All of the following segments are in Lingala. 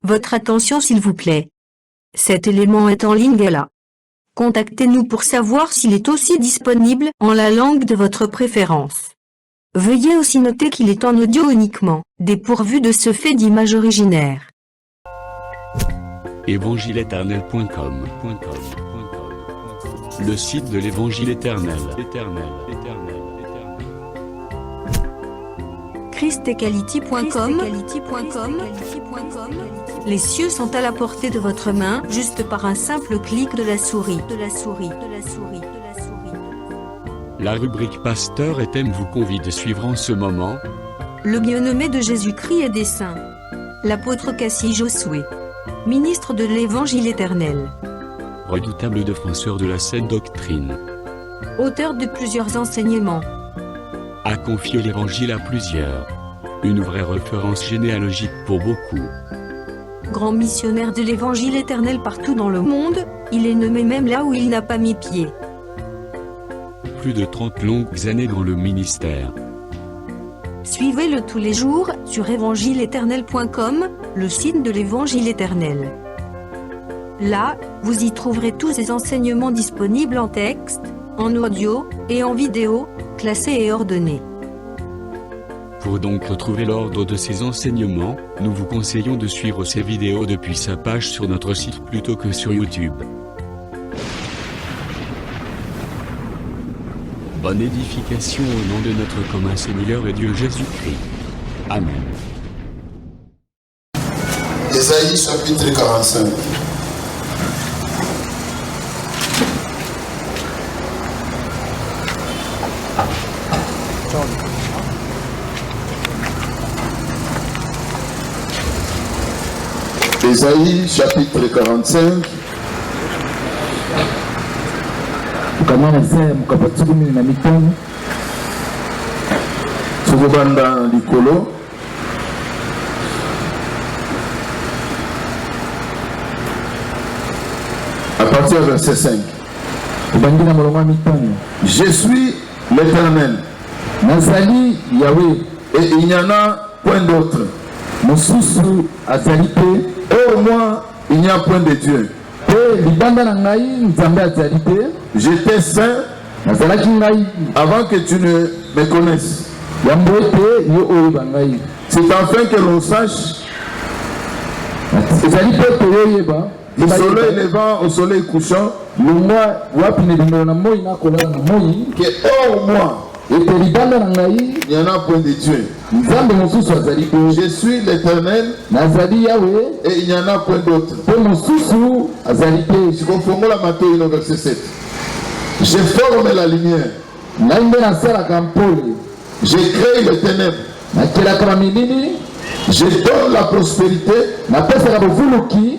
Votre attention s'il vous plaît. Cet élément est en ligne là. Contactez-nous pour savoir s'il est aussi disponible en la langue de votre préférence. Veuillez aussi noter qu'il est en audio uniquement, dépourvu de ce fait d'image originaire. Évangileéternel.com, le site de l'Évangile éternel. christequality.com. Les cieux sont à la portée de votre main, juste par un simple clic de la souris. La rubrique Pasteur et thème vous convie de suivre en ce moment Le bien-aimé de Jésus-Christ et des saints. L'apôtre Cassius Josué, ministre de l'Évangile éternel. Redoutable défenseur de la saine doctrine. Auteur de plusieurs enseignements. A confié l'Évangile à plusieurs. Une vraie référence généalogique pour beaucoup. Grand missionnaire de l'Évangile éternel partout dans le monde, il est nommé même là où il n'a pas mis pied. Plus de 30 longues années dans le ministère. Suivez-le tous les jours sur évangileéternel.com, le site de l'Évangile éternel. Là, vous y trouverez tous ces enseignements disponibles en texte, en audio et en vidéo, classés et ordonnés. Pour donc retrouver l'ordre de ces enseignements, nous vous conseillons de suivre ces vidéos depuis sa page sur notre site plutôt que sur YouTube. Bonne édification au nom de notre commun Seigneur et Dieu Jésus-Christ. Amen. Ésaïe chapitre 45. Ésaïe chapitre 45. Tokobanda likolo. À partir du verset 5. Je suis l'Éternel. Nazali Yahweh. Et il n'y en a point d'autre. Mosusu azalite. Hors moi, il n'y a point de Dieu. J'étais saint avant que tu ne me connaisses. C'est afin que l'on sache du soleil levant au soleil couchant que hors moi il n'y en a point de Dieu. Je suis l'Éternel et il n'y en a point d'autre. Je confonds la Matthieu verset 7. Je forme la lumière. Je crée les ténèbres. Je donne la prospérité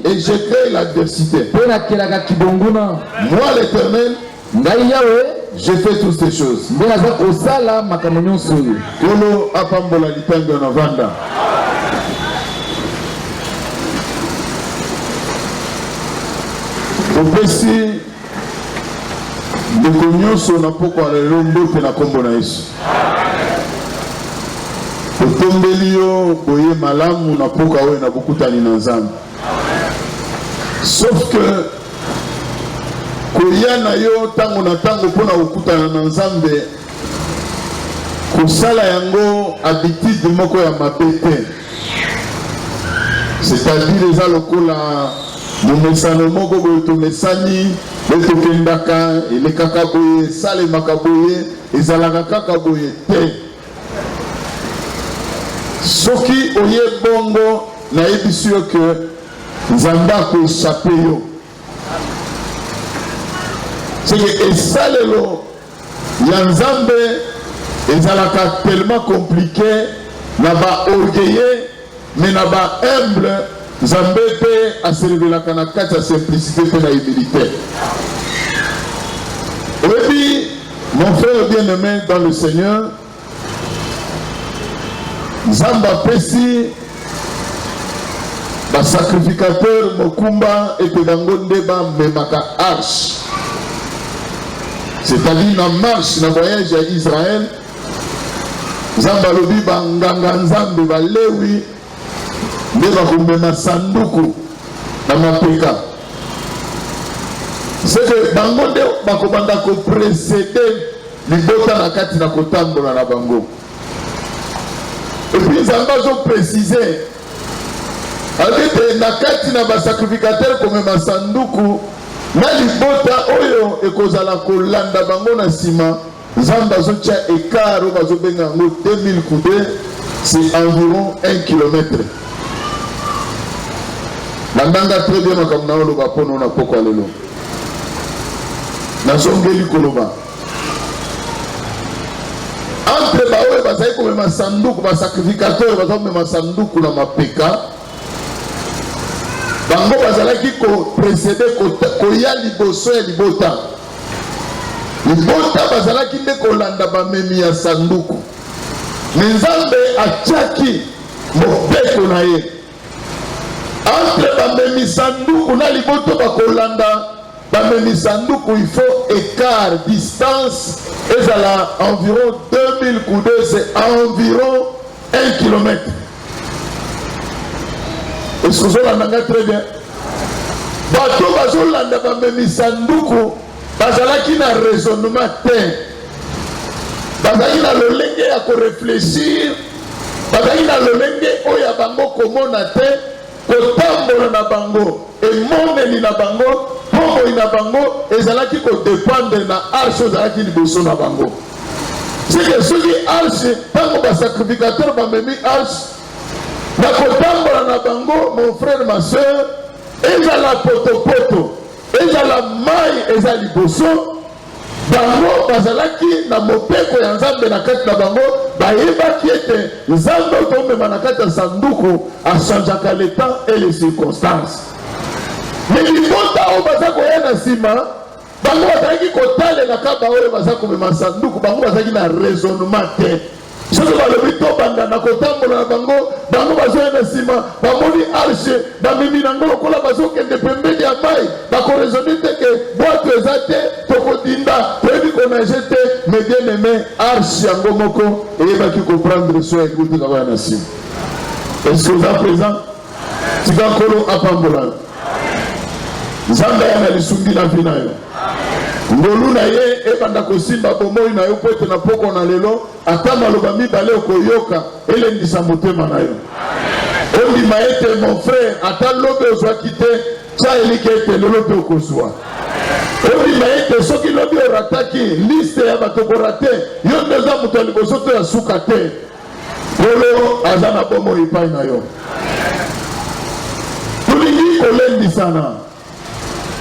et je crée l'adversité. Moi l'Éternel, je fais toutes ces choses. Kolo apambola litanga na vanda. Opesi ndeko nyonso na poko alelo mbote na kombo na Yesu. Otombeli yo boye malamu na poko awe na bokutani na Nzambe. Sauf que koya na yo tango na tango mpona kokutana na Nzambe kosala yango habitude moko ya mabe te. C'est-à-dire eza lokola momesano moko boye tomesani etokendaka elekaka boye esalemaka boye ezalaka kaka boye te. Soki oye bongo nayebisi yo ke Nzambe akoechappe yo. C'est que esalelo ya Nzambe ezalaka tellement compliqué, na ba orgueilleux, mais na ba humble, Nzambe pe aservelaka na kati ya simplicité pe na humilité. Et puis, mon frère bien-aimé dans le Seigneur, Nzambe apesi ba sacrificateur mokumba et pedango ndeba memaka arche. C'est-à-dire dans marche, dans voyage à Israël, Nzambe alobi ba nganga Nzambe ba Lewi nde bakomema sanduku na mapeka. C'est que bango nde bakobanda koprésede libota na kati na kotambola na bango. Et puis nzambe azoprécise ate na kati na basacrificateur komema sanduku na libota oyo ekozala kolanda bango na nsima. Nzambe azotia écart oyo bazobenga yango 2000 coudées, c'est environ 1 km. Bandanga très bien makambo na oloba mpono na poko ya lelo nazongeli koloba entre baoyo bazali komema sanduku basacrificateur bazali komema sanduku na mapeka bango bazalaki koprécéde koya liboso ya libota bazalaki nde kolanda bamemi ya sanduku me nzambe atiaki mobeko na ye entre bamemi sanduku na liboto bakolanda bamemi sanduku. Il faut écart, distance ezala environ 2000 coudées, c'est environ 1 km. Est-ce que vous avez très bien? Bato bazolanda bamemi sanduku bazalaki na raisonnement te, bazalaki na lolenge ya koréfléchir, bazalaki na lolenge oyo ya bango komona te, kotambola na bango emoneli na bango pomoi na bango ezalaki kodépendre na arche ozalaki liboso na bango. Sike soki arche ntango basacrificateur bamemi arche na kotambola na bango, mon frère ma soeur, ezala potopoto ezala mai eza liboso bango bazalaki na mopeko ya nzambe na kati na bango, bayebaki ete nzambe otomema na kati ya sanduku achangeaka le temps et les circonstances. Mais libota oyo baza koya na nsima bango bazalaki kotalela kaba oyo baza komema sanduku, bango bazalaki na raisonnement te. Soki balobi tobanda na kotambola na bango, bango bazoya na nsima bamoni arche bamemi nango lokola bazokende pembeni ya mai, bakoraisonne te ke bwato eza te, tokodinda toyebi konage te. Mais bien aimé, arche yango moko eyebaki koprendre so ya ekuti kakoya na nsima. Est-ce que oza présent? Tika nkolo apambola nzambe ya na lisungi na vi na yo, ngolu na ye ebanda kosimba bomoi na yo po ete na poko na lelo ata maloba mibale okoyoka elendisa motema na yo. Ondima ete mon frère ata lobe ozwaki te tia eliki ete lelo mpe okozwa. Ondima ete soki lobi orataki liste ya bato korate yo nde eza moto ya liboso to ya suka te, kolo aza na bomoi epai na yo. Tolingi kolendisana,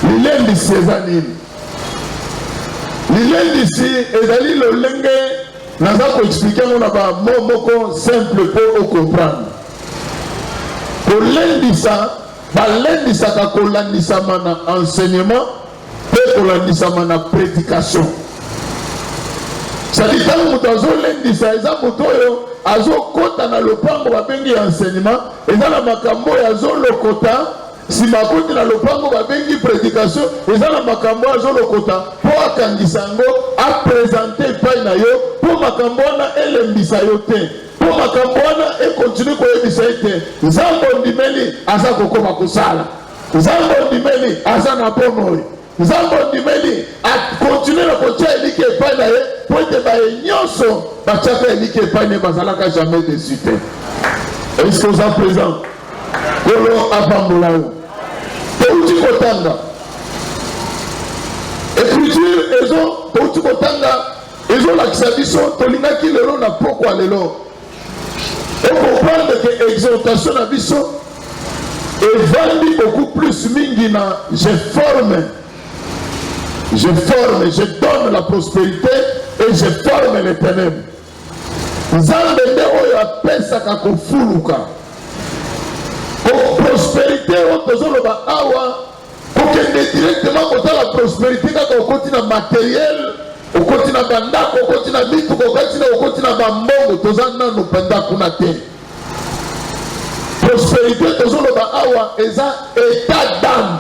lilendisi eza nini? Lilendisi ezali lolenge naza koexplike ngo na bamo moko simple po okomprendre. Kolendisa balendisaka kolandisama na enseignement mpe kolandisama na prédication. Sadi ntango moto azolendisa eza moto oyo azokota na lopango babengi enseignement, eza na makambo oyo azolokota nsima akoti na lopango babengi prédication, eza na makambo azolokota mpo akangisa yango apresente epai na yo mpo makambo wana elembisa yo te, mpo makambo wana ekontinue koyebisa ete nzambe ondimeli aza kokoma kosala, nzambe ondimeli aza na bomoi, nzambe ondimeli akontinue na kotia eliki epai na ye mpo ete baye nyonso batiaka eliki epai na ye bazalaka jamais desu te. Est-ce que oza présent? Kolo apambola yo touti kotanga écriture ezo touti kotanga ezolakisa biso tolingaki lelo na poko ya lelo okomprendre ke exhortation na biso evandi beaucoup plus mingi na je forme, je donne la prospérité et je forme l'éternel. Nzambe nde oyo apesaka kofuluka prospérité oyo tozoloba awa kokende directement kotala prospérité kaka okoti na matériel, okoti na bandako, okoti na mituka, okoti na bambongo, toza nano mpenza kuna te. Prospérité tozoloba awa eza état d'âme,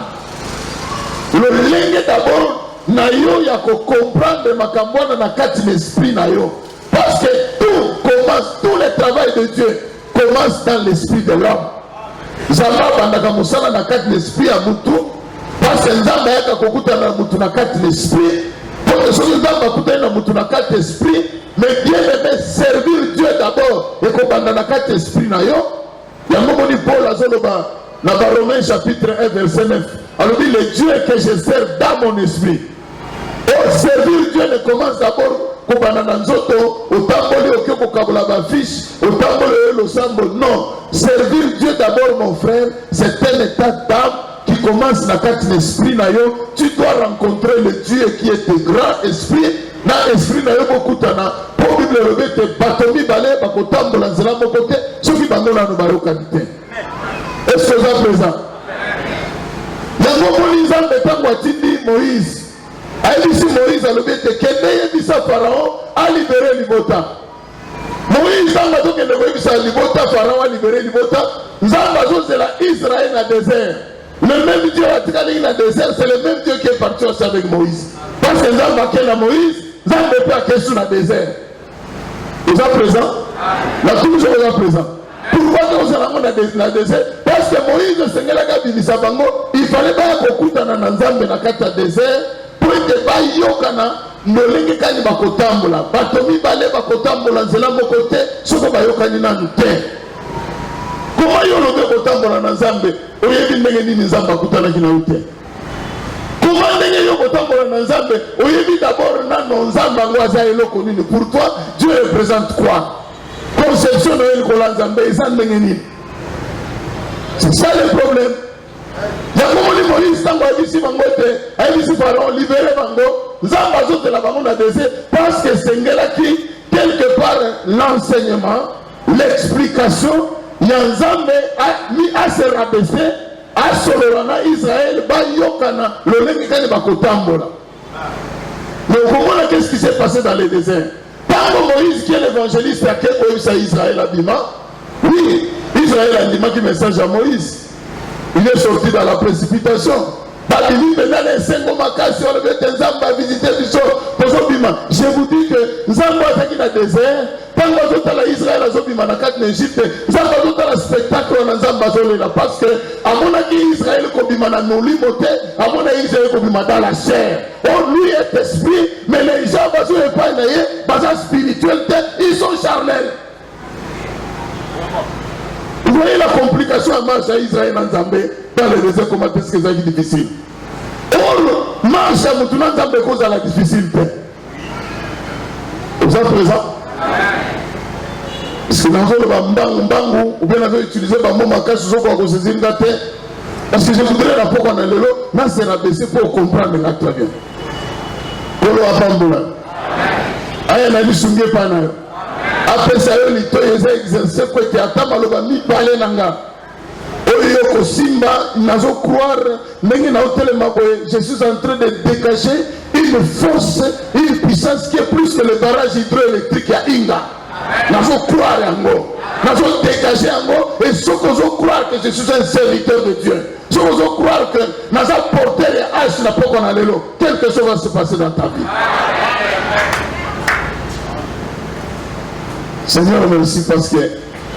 lolenge d'abord na yo ya kocomprendre makambo wana na kati na esprit na yo, parce que tout commence, tout le travail de Dieu commence dans l'esprit de l'homme. Zamba bandaka musala na kati l'esprit ya mutu parce que nzambe ayaka kokutana na mutu na kati l'esprit donc soki nzambe akutani na mutu na kati l'esprit mais bien aimé servir Dieu d'abord ekobanda na kati l'esprit na yo yango moni Paul azoloba na Romains chapitre 1 verset 9 alors dit le Dieu que je sers dans mon esprit. Oh, servir Dieu ne commence d'abord kobana na nzoto otamboli oke kokabola ba fiche otamboli le sambo non servir Dieu d'abord mon frère c'est un état d'âme qui commence na kati l'esprit na yo tu dois rencontrer le Dieu qui est un grand esprit na esprit na yo bokutana po Bible lobete batomi balé bakotambola nzela moko te soki bango nanu bayokani te est-ce que vous êtes présent yango moni nzambe ntango atindi Moïse ayebisi Moïse alobi ete kende yebisa Pharaon alibere libota Moïse ntango azokende koyebisa libota Pharaon alibere libota nzambe azozela Israël na désert le même Dieu atikali na désert c'est le même Dieu qui est parti aussi avec Moïse parce que nzambe ake na Moïse nzambe mpe akesu na désert oza présent na toujours oza présent pourquoi tozolango na désert parce que Moïse esengelaka bimisa bango il fallait baya kokutana na nzambe na kati ya désert po ete bayokana ndolenge kani bakotambola bato mibale bakotambola nzela moko te soko bayokani nanu te koma yo lobe kotambola na nzambe oyebi ndenge nini nzambe akutanaki na yo te koma ndenge yo kotambola na nzambe oyebi d'abord nano nzambe yango aza eloko nini pour toi Dieu représente quoi conception na yo likola nzambe eza ndenge nini c'est ça le problème yango moni Moïse ntango ayebisi bango ete ayebisi Pharaon libere bango nzambe azozela bango na désert parce que esengelaki quelque part l'enseignement l'explication ya nzambe ase rabaisse asolola na Israël bayokana lolenge kani bakotambola mais okomona qu'est-ce qui s'est passé dans le désert ntango Moïse qui est l'évangéliste ake koyebisa Israël abima oui Israël andimaki message à Moïse. Il est sorti dans la précipitation. Je vous dis que Nzambo ataki na désert, tango azotala Israël azobima na kati na Égypte, Nzambo azotala spectacle na Nzambo azolela parce que amonaki Israël kobima na molimo te, amona Israël kobima dans la chair. Oh, lui est esprit, mais les gens bazo epai na ye, baza spirituel te, ils sont charnels. Vous voyez la complication à marche à Israël en Zambé dans le désert, comment est-ce que c'est difficile. Or, marche à Moutouna Zambé cause à la difficulté. Vous êtes présent? Parce que dans le Mbangu, ou bien on avait utilisé le mot Makash, parce que je voudrais la pourquoi on a le lot, mais c'est rabaissé pour comprendre la très bien. Kolo Apamboula. Aïe, on a dit Sungé Panayo. Après ça, il a exercé quoi que ata maloba mi parler nanga. Oyo ko simba nazo croire ndenge na hotelema boye je suis en train de dégager une force, une puissance qui est plus que le barrage hydroélectrique à Inga. Nazo croire yango. Nazo dégager yango et ce que je croire que je suis un serviteur de Dieu. Ce que je croire que nazo porter les haches na poko na lelo. Quelque chose va se passer dans ta vie. Seigneur, merci parce que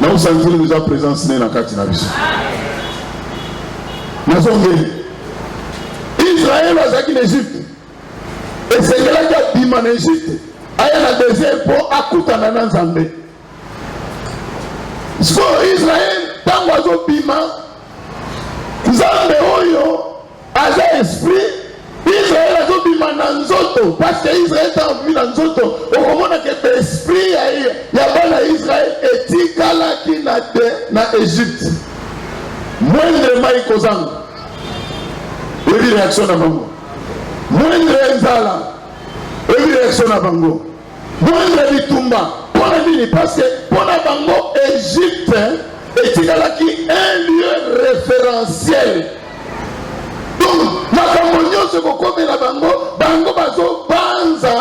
nous sommes déjà présents dans la carte de Israël a été en Égypte. Et c'est là qu'il a dit en Égypte. Il y a un désert pour accouter dans Zambé. So Israël, tant que vous bima, Zambé oyo, a esprit. Israël a dit Mananzoto, parce que Israël est en vie Nanzoto. Au moment que l'esprit il y a Israël et Tikala qui n'a na Égypte. Moindre Maïkozang. Il réaction à Bango. Moindre Nzala. Il réaction à Bango. Moindre Bitumba. Pour la vie, parce que pour la Bango, Égypte et Tikala qui est un lieu référentiel. Donc, makambo nyonso kokomela bango bazo banza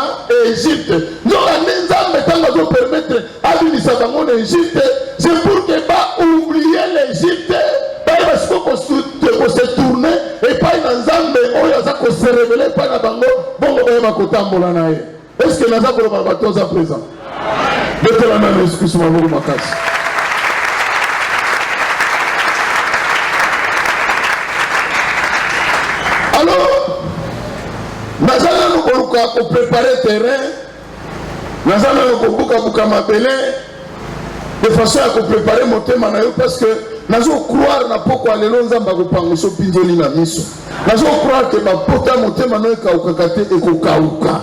Égypte. Donc, Nzambe ntango azo permettre abimisa bango na Égypte, c'est pour que ba oublier l'Égypte, ba basiko ko se tourner et pas na Nzambe oyo aza ko se révéler pas na bango, bongo ba kotambola na ye. Est-ce que naza ko ba bato za présent? Betela na Jésus Christ maboko makasi. Alors, naza nanu koluka koprépare terrain, naza nanu kobuka mabele de façon à préparer motema na yo, parce que nazo croire na poko alelo nzamba kopanguso pinzoli na miso. Nazo croire que bapota motema no ekauka te ekokauka.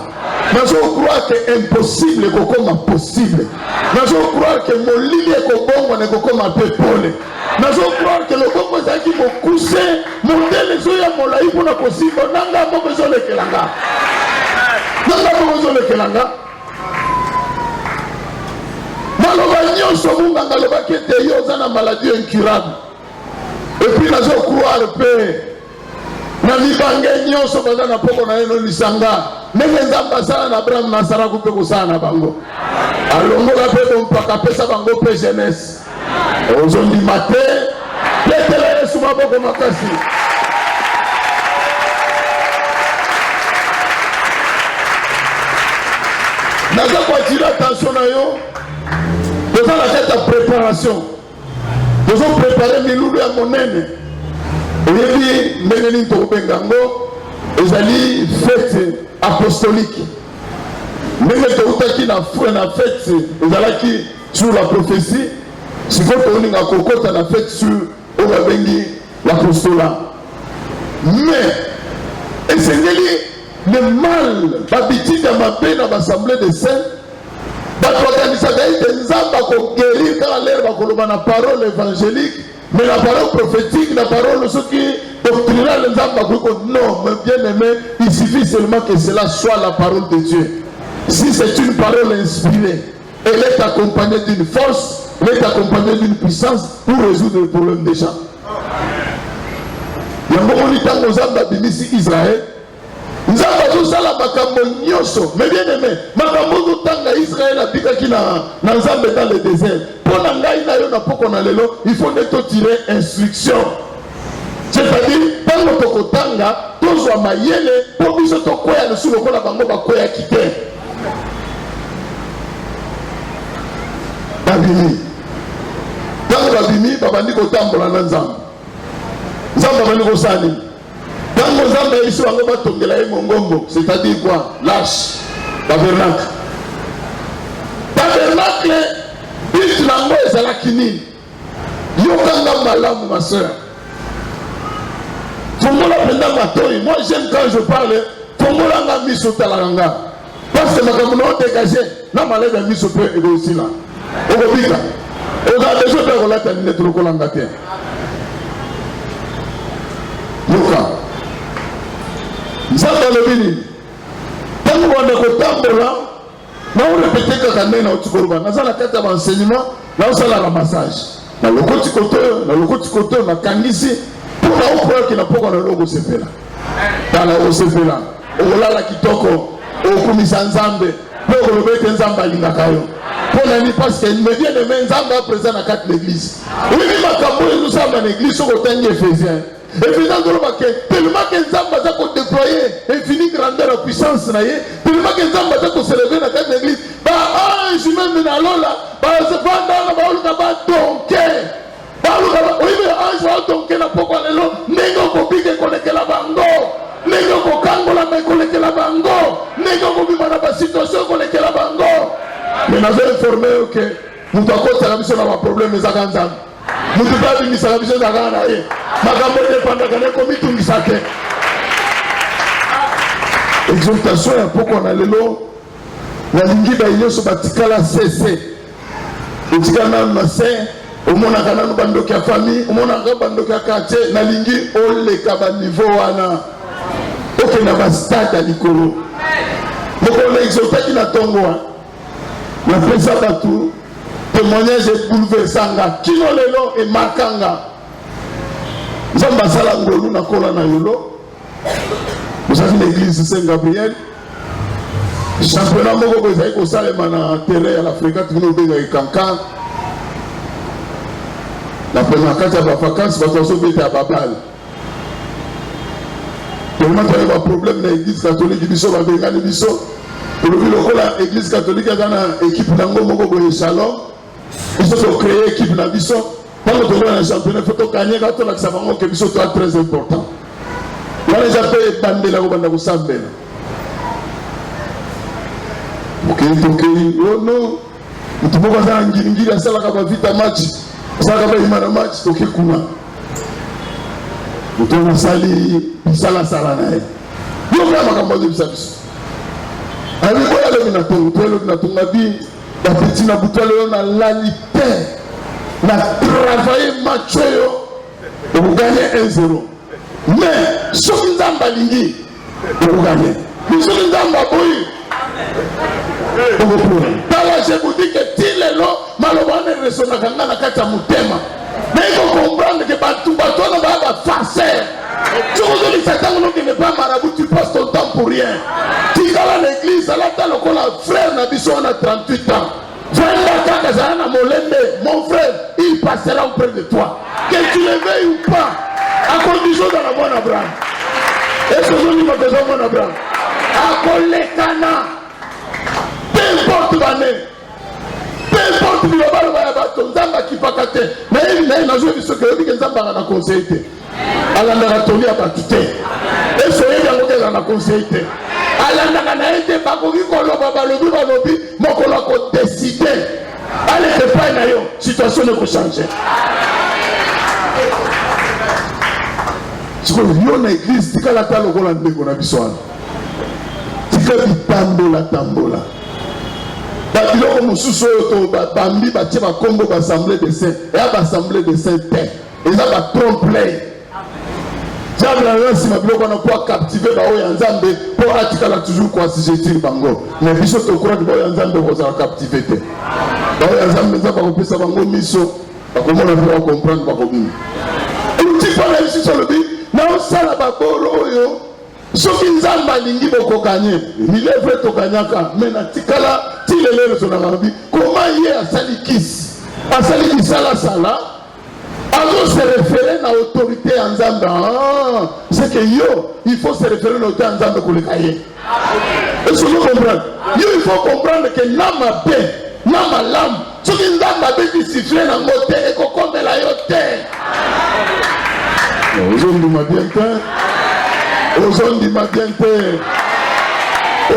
Nazo croire que impossible ekokoma possible. Nazo croire que molili ekobongwa na ekokoma pepole. Nazo croire que le bongo ezalaki mokuse modele ezoya molai mpona kosimba nanga moko ezolekelanga. Nanga moko ezolekelanga. Maloba nyonso munganga lobaki ete yo oza na maladie incurable. Et puis nazo croire pe na mibange nyonso baza na poko na ye no lisanga. Ndenge nzambe asala na Abraham na Sara mpe kosala na bango. Alongola mpe bompaka apesa bango mpe jeunesse. Ozondima te petela Yesu maboko makasi. Naza koatire attention na yo. Nous avons la préparation. Nous avons préparé Milulu à Monene. Et puis, Meneni Tobengango, ils allaient fête apostolique. Meneni Toutaki na fête, ils allaient sur la prophétie. Si vous avez une cocotte à la fête sur l'apostolat. Mais, et c'est le mal, l'habitude à ma peine à l'assemblée des saints. Guérir quand l'air va la parole évangélique, mais la parole prophétique, la parole ce qui doctrinale, non, mais bien aimé, il suffit seulement que cela soit la parole de Dieu. Si c'est une parole inspirée, elle est accompagnée d'une force, elle est accompagnée d'une puissance pour résoudre le problème des gens. Il y a un moment où nous avons Israël. Nous avons tous la makambo nyoso, mais bien aimé, makambo tanga Israël a bikaki na nzambe dans le désert. Pour ngai na yo na poko na lelo, il faut netto tirer instruction. C'est-à-dire, tango toko tanga, tozwa mayele, pour biso to koya le sous le kola bango ba koya kite. Babini. Tango babini, babandi ko tambola na nzambe. Nzambe babandi ko sali. Quand nous avons ici, c'est-à-dire quoi? L'arche, tabernacle. Tabernacle, il nango ezala kini. Yokanga malamu ma soeur. Fongola penda matoi. Moi j'aime quand je parle. Fongola nga miso talanga. Parce que makambo no dégagé. Na malade miso pe aussi là. Okobika. Oga déjà pe kolata ni netro kolanga te. Yoka. Nzamba lobini tango wanda kotambola na répéter kaka ndenge na otikoloba nazala kati ya enseignement na osala ramassage na lokoti koto na kangisi pour na okoya ki na poko na logo sepela tala osepela olala kitoko okumisa nzambe po kolobete nzambe alingaka yo pour nani parce que me bien aimé nzambe a présent na kati l'église oui makambo ezosamba na église soko tangi Éphésiens. Et finalement, tellement que Nzamba a déployé infinie grandeur et puissance, tellement que Nzamba a s'élevé dans cette église, je même dans l'eau c'est pas dans la donké. Oui, mais ange va donké la poko à l'élo, négo kobike koleke la bango, négo kokango la main koleke la bango, négo kobima na situation koleke la bango. Mais nous avons informé que nous avons la mission dans problème des Aganzam. Nous devons faire une mission dans la vie. Exaltation ya poko na lelo na lingi ba yoso batikala cesse etikana na se omona kana no bandoki ya famille omona nga bandoki ya quartier na lingi oleka ba niveau wana oke na ba stade ya likolo moko na exaltation na tongo na pesa batu témoignage bouleversanga kino lelo e markanga Nzamba sala ngolu na kola na yolo. Vous avez l'église Saint-Gabriel. Championnat moko bezai ko salema na terrain ya l'Afrique tuno benga ikanka. La première carte ya ba vacances ba so beta babal. Tellement qu'il y a un problème dans l'église catholique biso ba benga ni biso. Pour le lokola église catholique a une équipe nango moko boye shalom. Ils ont créé équipe na biso. Quand on a un championnat, il faut gagner quand on a que ça va très important. wana eza mpe ebandela kobanda kosambela tokei ono motu moko aza na ngilingili asalaka bavita match asalaka bayima na match toke kuna motu wana asali bisalasala na ye yoka makambo azobisa biso abi boya lobi na tongo to elobi na tongo abi bapeti na butu alelo na lali te na travaille match oyo okoganye 1-0 mais soki nzambe alingi okoganye soki nzambe aboyi tala je vous dis que ti lelo maloba wana eresonaka nga na kati ya motema mais il faut comprendre que bato wana baya bafarceur soki ozolisa ntango nokende pa marabout tu passes ton temps pour rien tikala na église alata lokola frère na biso wana 38 ans vraiment kaka ezala na molende mon frère il passera auprès de toi que tu le veuilles ou pas à condition dans la bonne Abraham est-ce que ozolima besoin mon Abraham akolekana peu importe bane peu importe bilobaloba ya bato nzambe akipaka te naye nazwi biso ke oyebi ke nzambe anga na conseil te alandaka toli ya bato te eso oyebi yango ke eza na conseil te alandaka na ye te bakoki koloba balobi mokolo akodeside aleke epai na yo situation ekochange sikoyo yo na église tikala ta lokola ndeko na biso wana tika bitambola babiloko mosusu oyo to bambi batie bakombo baassemblée de saint eya baassemblée de saint te eza batromplay diable aza nsima biloko wana mpo acaptive baoyo ya nzambe mpo atikala toujours koasigetiri bango mais biso tokuraki baoyo ya nzambe kozala captive te baoyo ya nzambe eza bakopesa bango miso bakomona mpe bacomprendre bakobima outi mpo na lisusu alobi naosala baboro oyo soki nzambe alingi bokokanye ilevre tokanyaka me na tikala ti lelelo tonaka bi koma ye asali kisi asali bisalasala azose référé na autorité ya nzambe c'est que yo il faut se référer na autorité ya nzambe koleka ye est-ce que vous comprenez yo il faut comprendre que na mabe na malamu soki nzambe abeti siffle nango te ekokomela yo te ozondima bien te ozondima bien te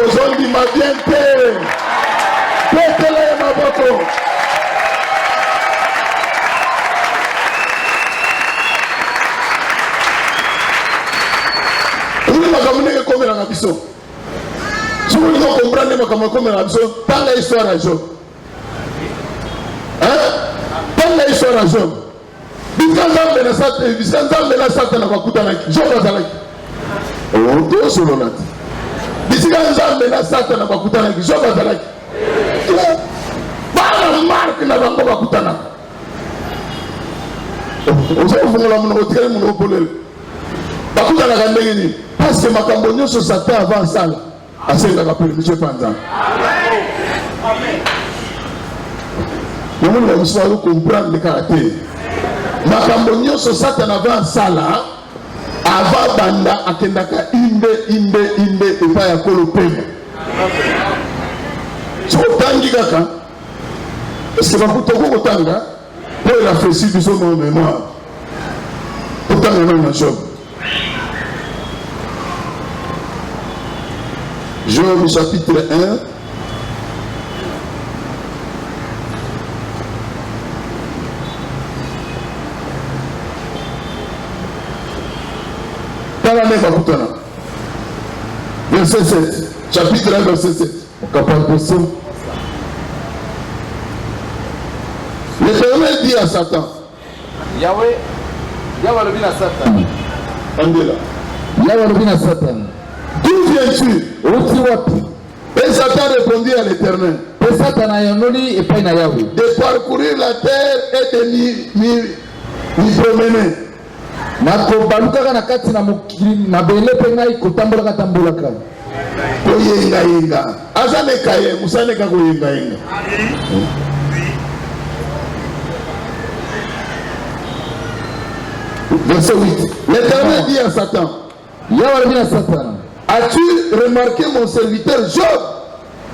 ozondima bien te petela ya maboko uli makambo ndenge ekomelaka biso soki olinga comprendre makambo ekomelaka biso tanga histoire ya Job tanga histoire ya Job bisika nzambe na satana bakutanaki Job azalaki tosolola te bisika nzambe na satana bakutanaki Job azalaki bana marke na bango bakutanaka ozofungola monoko otikali monoko opolele bakutanaka ndenge nini parce que makambo nyonso satan avant asala asengaka permission pa nzambe namoni bamosusu bazocomprendre kaka te makambo nyonso satan avant asala ava banda akendaka inde epai ya kolo pema soki otangi kaka eske bakutoko kotanga mpo elafesi biso na mémoire otanga nano na Job. Job chapitre 1 verset 7 chapitre 1 verset 7 l'Éternel dit à Satan Yahweh alobi na Satan andela Yahweh alobi na Satan d'où viens-tu uti wapi et Satan répondit à l'Éternel pe Satan ayonoli epai na Yahweh de parcourir la terre et de m'y promener nakobalukaka na kati na mokili mabele mpe ngai kotambolaka koyengayenga aza neka ye mosala neka koyengayenga verset 8 l'Éternel dit à Satan Yahweh alobi na Satan as-tu remarqué mon serviteur Job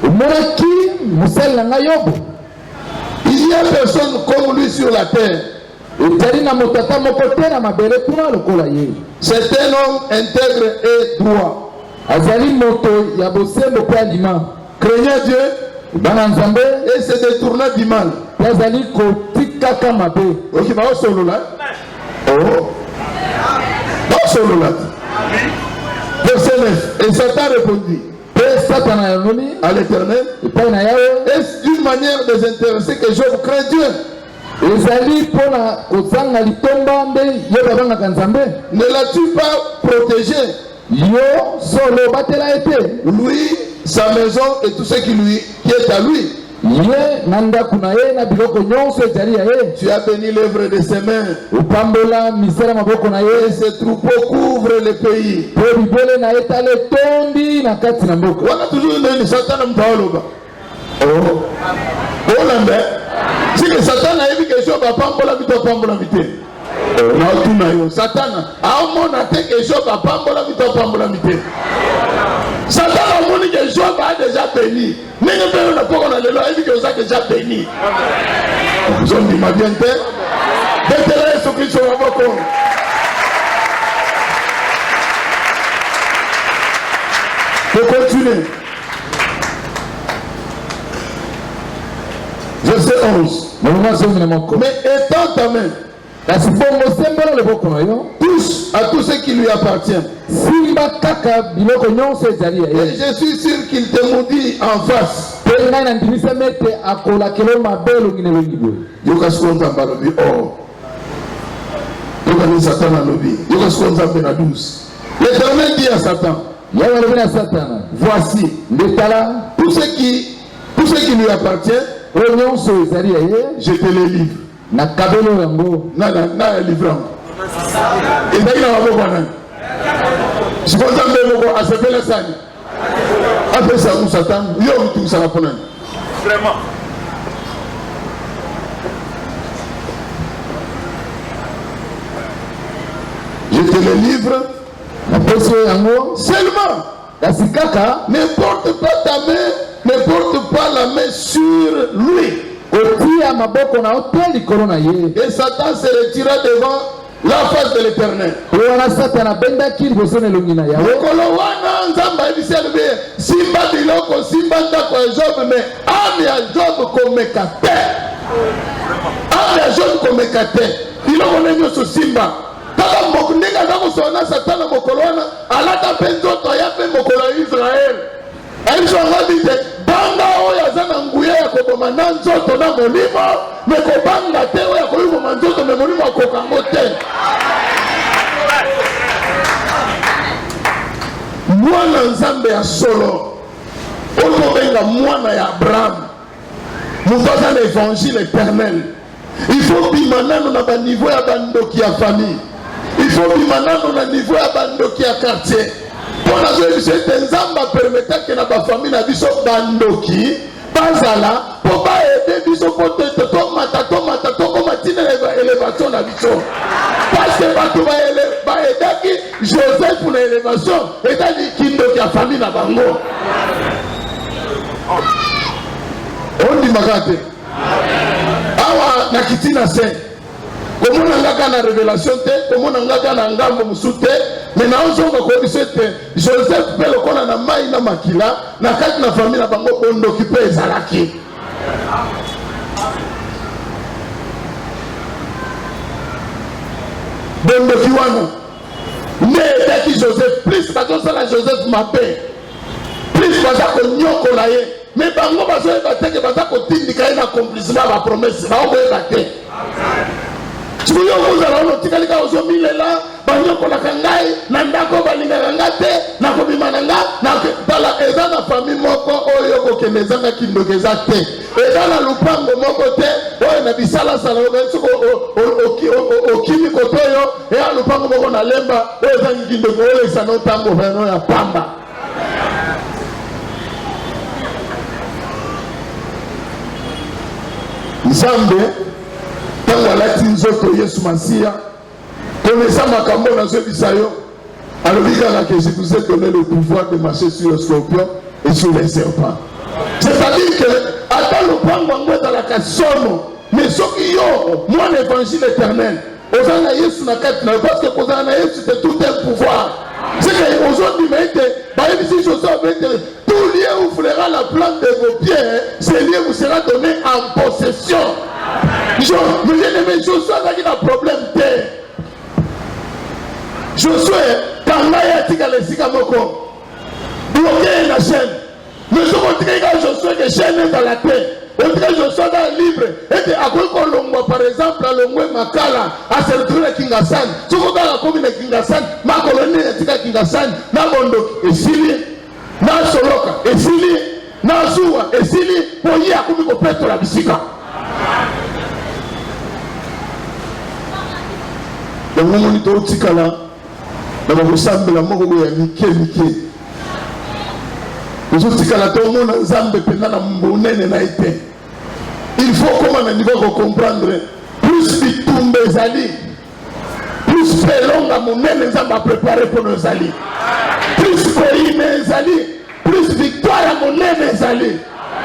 omonaki mosali na ngai Yobo il y a personne comme lui sur la terre ezali na moto ata moko te na mabele kuna lokola ye c'est un homme intègre et droit. azali moto ya bosembo pe alima Craignant Dieu bana nzambe et se détournant du mal. pe azali kotikaka mabe. Ok, bah, solo là. Oh. Bah, solo là. Verset 9. Et Satan répondit Pe satana yaloni à l'Éternel, epai na yawe est-ce d'une manière désintéressée que Job craint Dieu? ezali mpona kozanga litomba nde yo babangaka nzambe. Ne l'as-tu pas protégé, Yo solo batela ete lui, sa maison et tout ce qui est à lui? ye na ndako na ye na biloko nyonso ezali ya ye. Tu as béni l'œuvre de ses mains Upambola misala maboko na et ye ses troupeaux couvrent le pays. pe bibele na ye tala etondi na kati na mboka. On a toujours une Satan mtaoloba. Oh. Olanda. Si que Satan a vu quelque chose, va pambola vite, pambola vite. Na tout na yo. Satan a mona te quelque chose, va pambola vite, pambola vite. Satan a moni quelque chose, va déjà béni. N'est-ce pas on a pas on a le loi, il dit que ça déjà béni. Vous en dites ma bien te. Déterrer ce qui sont à vos Pour continuer. Verset 11. Mais étends ta main, kasi bongo sembola loboko na yo touche à tout ce qui lui appartient. simba kaka biloko nyonso ezali ya Et ye. je suis sûr qu'il te maudit en face. Pe ngai nandimisami ete akolakela mabe elongi na elongi boye. Yoka sikonzamba lobi oh. Yoka ni Satan a lobi. Yoka sikonzamba na 12. L'Éternel dit à Satan, yawe alobi na satana voici nde tala tout ce qui lui appartient, oyo nyonso ezali ya ye je te les livre. na kabelo yango. Na livre. Ezali na maboko nani? Sikonzamba moko asepela sani. Apesa mu Satan, yo mutu sala pona. Vraiment. Je te le livre napesi oyo yango seulement. kasi kaka Ne porte pas ta main, ne porte pas la main sur lui. kotia maboko na yo te likolo na ye. Et Satan se retira devant la face de l'Éternel. oyo wana satana abendaki liboso na elongi na yawe. Mokolo wana nzambe ayebisi alobi simba biloko simba ndako ya Job, mais ame ya Job komeka te. Ame ya Job komeka te. Biloko na nyonso simba. Kaka ndenge aza kosola na Satana mokolo wana alata mpe nzoto aya mpe mokolo ya Israel. Ayebisanga bite banga oyo aza na nguya ya koboma na nzoto na molimo, me kobanga te oyo akoyiboma nzoto me molimo akokango te. Mwana nzambe ya solo oyo tobenga mwana ya Abraham, moto aza na évangile éternel. Il faut bima nano na baniveau ya bandoki ya famille. Il faut bima nano na niveau ya bandoki ya quartier. Pour la solution ete nzamba permettre na ba famille na biso bandoki bazala pour ba aider biso pour tomata tokoma tina élévation na biso. Parce que bato ba aidaki Joseph pour l'élévation et dans kindoki ya famille na bango. On dit magate. Awa na kitina se. Komona ngaka na révélation te, komona ngaka na ngambo musu te, mais na ozonga ko bisete Joseph pe lokola na mai na makila na kati na famille na bango bondoki pe ezalaki. Bondoki wana ne etaki Joseph plus bazosala Joseph mabe, plus baza konyokola ye, mais bango bazoyeba teke baza kotindika ye na accomplissement ba promesse baokoyeba te. Tuyo kuzala ono tikalika ozo milela banyokolaka ngai na ndako balingaka nga te na kobima na nga na tala eza na famille moko oyo kokende ezanga kindoki eza te, eza na lupango moko te oyo na bisalasala okimi koto oyo eya lupango moko na lemba oyo ezangi kindoki olekisa no ntango veno ya pamba. Nzambe tango alati nzoto Yesu Masiya connaissant makambo nazobisa yo alobi kaka que je vous ai donné le pouvoir de marcher sur le scorpion et sur les serpents. C'est-à-dire que ata lopango yango ezalaka sono, mais soki yo mwana évangile éternel ozala na Yesu na kati na yo, parce que kozala na Yesu c'est tout un si Josué avait dit, tout lieu où fleura la plante de vos pieds, ce lieu vous sera donné en possession. Mais bien aimé, Josué a eu un problème. Josué, quand il a dit qu'il a bloqué la chaîne, mais je vous dis que Josué, que chaîne est dans la terre. Et puis Josué est libre. Et à quoi qu'on par exemple, à l'ongwe Makala, à se retrouver à Kingasan. Si vous avez la commune de Kingasan, ma colonie est à Kingasan, na Bondo, et Sili, na Soloka, et Sili, na Zoua, et Sili, pour y avoir comme peut la bisika. Le moment où tu es là, dans le sambe, la mort où il y a Miké. Il faut comment on va comprendre plus vite les alliés, plus pelon à mon nez les hommes à préparer pour nos alliés, plus pays les alliés, plus victoire à mon nez les alliés,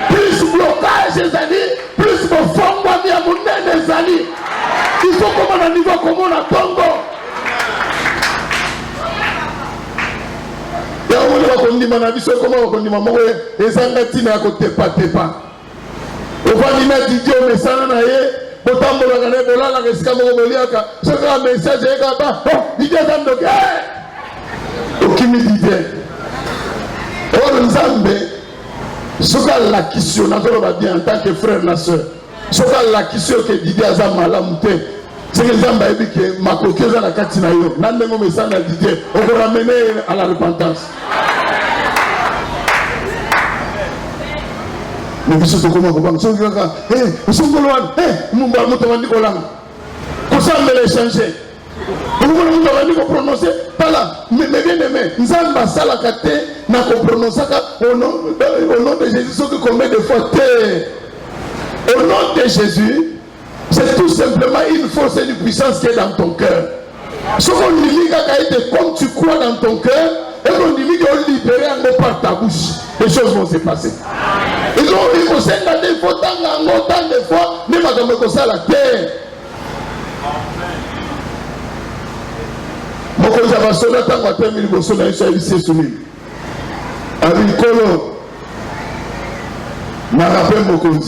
plus blocage les alliés, plus vos fonds à mon nez les alliés. Il faut comment on va comment on a Congo. Comment on dit maman les angatines à côté pas au vanina didio mais ça na ye botambo la gane bola la resika mo boliaka ce grand message est là-bas didio zamdo okimi didio oh nzambe soka la kisio na ko ba bien en tant que frère na sœur soka la kisio que didio azamala mute c'est que nzamba ebi que makoki za na kati na yo na ndengo message na didio on va ramener à la repentance. Mais vous savez comment vous parlez? Vous savez comment les changer. Vous prononcer. Mais bien aimé, nous avons salakate, nous avons prononcé au nom de Jésus, ce que combien de fois au nom de Jésus, c'est tout simplement une force et une puissance qui est dans ton cœur. Ce qu'on dit, comme tu crois dans ton cœur, et qu'on dit qu'on libère un mot par ta bouche, les choses vont se passer. Et donc, il faut s'engager des fois, tant de fois, même comme ça la terre. Mon collègue va sonner tant qu'on a terminé le sonner, il s'est soumis. Avec Kolo, je me rappelle mon collègue.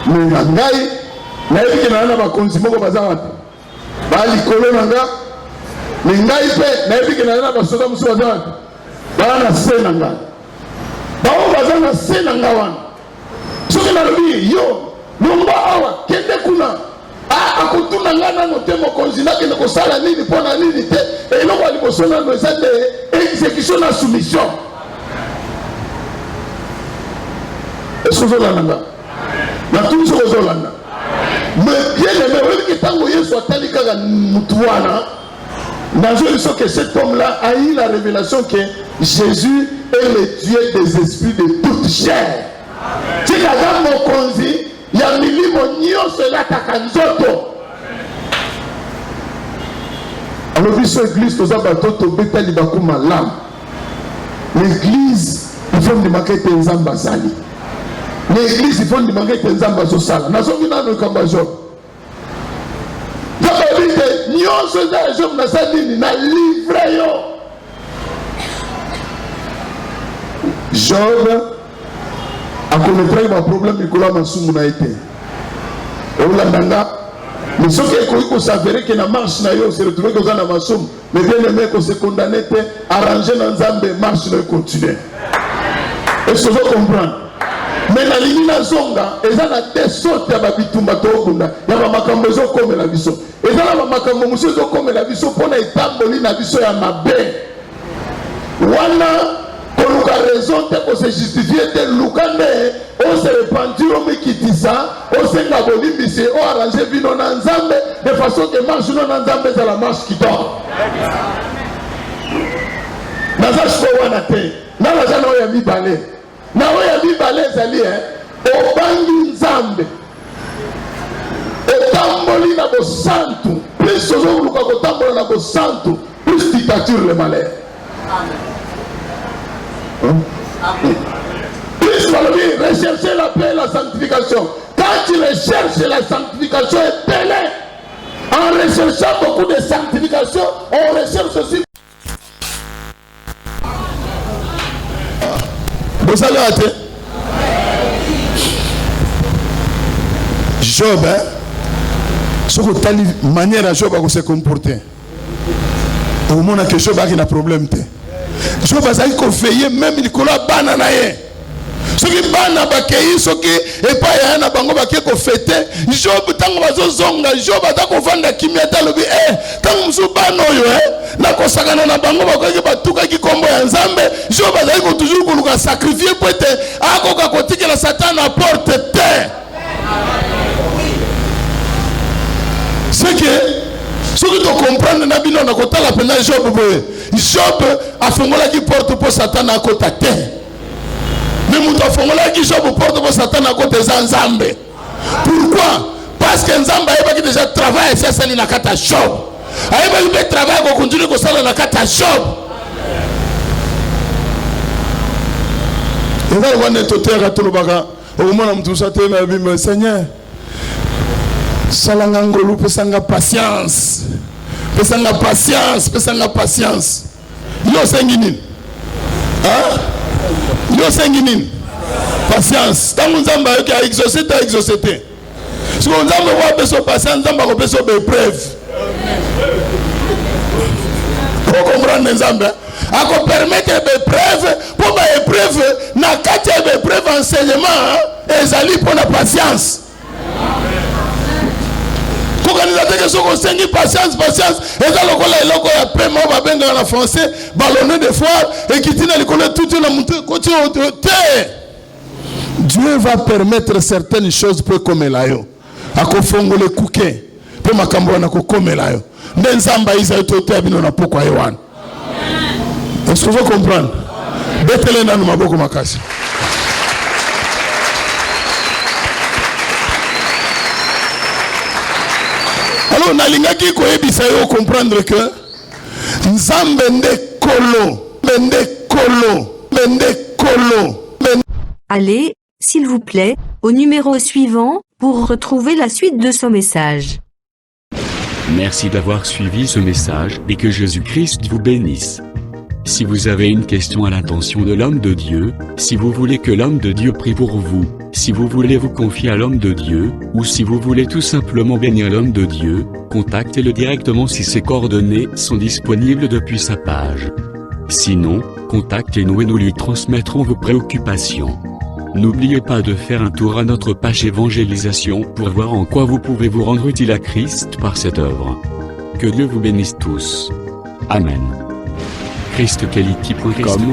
Mais il y a un gars, il y a un collègue, il y a un gars, mais ngai pe na ebiki na na basoda musu bazana bana sena nga bawo bazana sena nga wana soki na lobi yo nomba awa kende kuna akutuna nga na notemo konzina ke ko sala nini pona nini te e loko ali bosona no eza de exécution na soumission esozolanda na tout sozolanda mais bien aimé oui que tango Yesu atali kaka mutuana. Que cet homme-là a eu la révélation que Jésus est le Dieu des esprits de toute chair. Si la dame mokonzi, il y a milimo nyonso la takanzoto. Alors biso église toza bato to betali bakuma lam. L'église il faut de maquette nzamba sali. L'église il faut de maquette nzamba so sala. Na so bina no kamba job. Nyonso za Job na sadini na livre yo. Job a connaître un problème Nicolas Masumu na été. Olandanga mais ce que s'avérer que la marche na yo se retrouver que na Masumu mais bien aimé que se condamner te arranger dans Nzambe marche na continuer. Est-ce que vous comprenez? Mais la ligne na zonga eza na te sorte ya babitumba to okunda ya bamakambo ezokomela biso eza na bamakambo mosusu ezokomela biso mpona etamboli na biso ya mabe wana koluka raison te kose justifie te luka nde ose repentir omikitisa osenga bolimbisi oarrange bino na Nzambe de façon que marche no na Nzambe ezala marche kitoko naza siko wana te na naza na oyo ya mibale na oya bibale ezali obangi Nzambe otamboli na bosantu plus ozoluka kotambola na bosantu plus tu t'attires le malheur. Plus balobi rechercher la paix et la sanctification. Quand tu recherches la sanctification est belle. En recherchant beaucoup de sanctification on recherche aussi Vous allez rater. Job, hein? Ce que tu as manière à Job à se comporter. Au moment que Job a un problème. Job a dit qu'on fait même il colla banana. Ce qui banana bakei, ce qui est pas yana bango bakei qu'on fête. Job tango bazo zonga, Job a qu'on vende kimia lobi tango musu bano yo na kosakana na bango bakoki batuka ki kombo ya Nzambe. Job a dit qu'on toujours qu'on nous sacrifier pour être akoka kotiki la Satan à porte terre. C'est que ce que tu comprends, Nabino na kota la peine Job Job a fait qui porte pour Satan à côté terre. Mais nous avons fait qui Job porte pour Satan à côté des Nzambe. Pourquoi? Parce que Nzambe a déjà travaillé c'est ça na kata Job. Il a travaillé pour continuer comme ça na kata Job. Et là on est tout terre à tout le baga. Au moment où tout ça te na bim Seigneur. Salangangolo pesanga patience. Pesanga patience, pesanga patience. Yo senginin. Hein? Yo senginin. Patience. Tant que Nzamba qui a exaucé, tu as exaucé. Si on Nzamba voit besoin patience, Nzamba a besoin d'épreuve. Pour comprendre Nzamba, à qu'on permette d'épreuve, pour ma épreuve, na kati épreuve enseignement, et zali pour la patience. Organisateur que ce qu'on patience, et dans le cas là, il y a paiement, on va bien dans la français, ballonner des fois, et qui tient l'école tout la montée, continue au terre. Dieu va permettre certaines choses pour comme là, à confondre les couquets, pour ma cambouana comme là. N'enzamba isa etote abino na poko ayewan. Est-ce que vous comprenez? Betele na numaboko makasi. Alors, nalingaki koyebisa yo comprendre que Nzambe nde kolo. Allez, s'il vous plaît, au numéro suivant, pour retrouver la suite de ce message. Merci d'avoir suivi ce message et que Jésus-Christ vous bénisse. Si vous avez une question à l'intention de l'homme de Dieu, si vous voulez que l'homme de Dieu prie pour vous, si vous voulez vous confier à l'homme de Dieu, ou si vous voulez tout simplement bénir l'homme de Dieu, contactez-le directement si ses coordonnées sont disponibles depuis sa page. Sinon, contactez-nous et nous lui transmettrons vos préoccupations. N'oubliez pas de faire un tour à notre page évangélisation pour voir en quoi vous pouvez vous rendre utile à Christ par cette œuvre. Que Dieu vous bénisse tous. Amen. ChristQuality.com.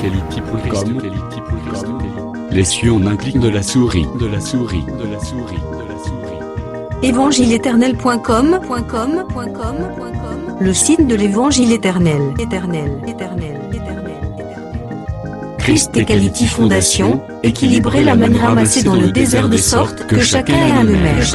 Les cieux en un clic de la souris. Évangile-éternel.com, le site de l'évangile éternel. Christ et Quality Fondation, équilibrer la manne ramassée dans le désert de sorte que chacun ait un eumère.